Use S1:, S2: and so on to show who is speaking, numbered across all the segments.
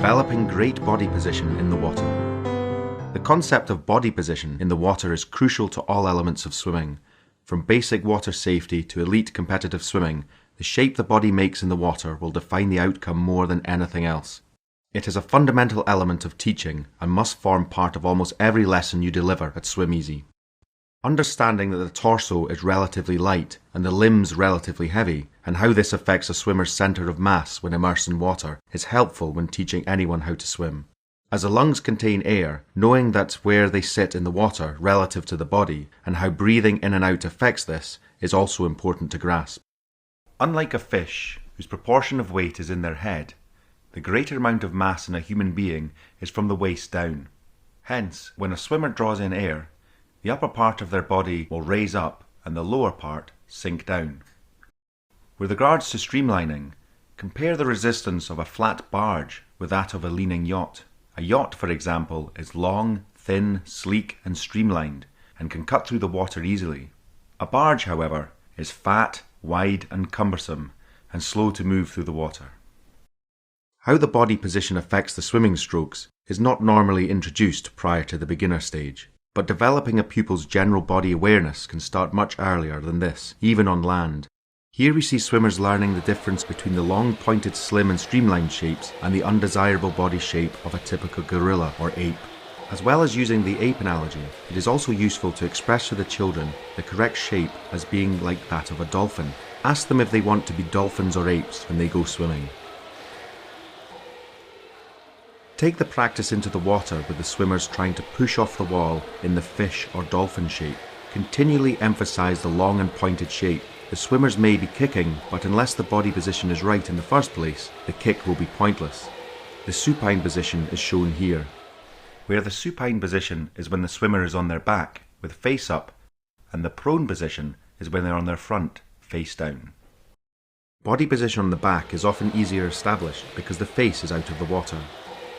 S1: Developing great body position in the water. The concept of body position in the water is crucial to all elements of swimming. From basic water safety to elite competitive swimming, the shape the body makes in the water will define the outcome more than anything else. It is a fundamental element of teaching and must form part of almost every lesson you deliver at SwimEasy. Understanding that the torso is relatively light and the limbs relatively heavy, and how this affects a swimmer's centre of mass when immersed in water, is helpful when teaching anyone how to swim. As the lungs contain air, knowing that where they sit in the water relative to the body and how breathing in and out affects this is also important to grasp. Unlike a fish, whose proportion of weight is in their head, the greater amount of mass in a human being is from the waist down. Hence, when a swimmer draws in air, the upper part of their body will raise up and the lower part sink down. With regards to streamlining, compare the resistance of a flat barge with that of a leaning yacht. A yacht, for example, is long, thin, sleek and streamlined and can cut through the water easily. A barge, however, is fat, wide and cumbersome and slow to move through the water. How the body position affects the swimming strokes is not normally introduced prior to the beginner stage, but developing a pupil's general body awareness can start much earlier than this, even on land. Here we see swimmers learning the difference between the long, pointed, slim and streamlined shapes and the undesirable body shape of a typical gorilla or ape. As well as using the ape analogy, it is also useful to express to the children the correct shape as being like that of a dolphin. Ask them if they want to be dolphins or apes when they go swimming. Take the practice into the water with the swimmers trying to push off the wall in the fish or dolphin shape. Continually emphasize the long and pointed shape. The swimmers may be kicking, but unless the body position is right in the first place, the kick will be pointless. The supine position is shown here, where the supine position is when the swimmer is on their back, with face up, and the prone position is when they're on their front, face down. Body position on the back is often easier established because the face is out of the water.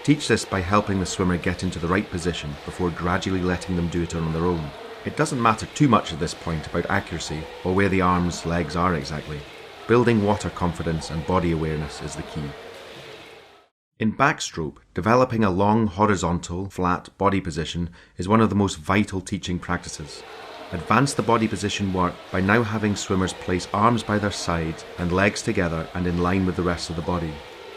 S1: Teach this by helping the swimmer get into the right position before gradually letting them do it on their own. It doesn't matter too much at this point about accuracy or where the arms, legs are exactly. Building water confidence and body awareness is the key. In backstroke, developing a long, horizontal, flat body position is one of the most vital teaching practices. Advance the body position work by now having swimmers place arms by their sides and legs together and in line with the rest of the body.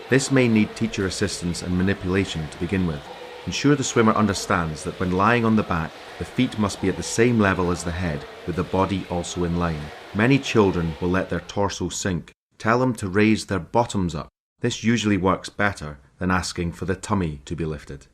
S1: This may need teacher assistance and manipulation to begin with. Ensure the swimmer understands that when lying on the back, the feet must be at the same level as the head, with the body also in line. Many children will let their torso sink. Tell them to raise their bottoms up. This usually works better than asking for the tummy to be lifted.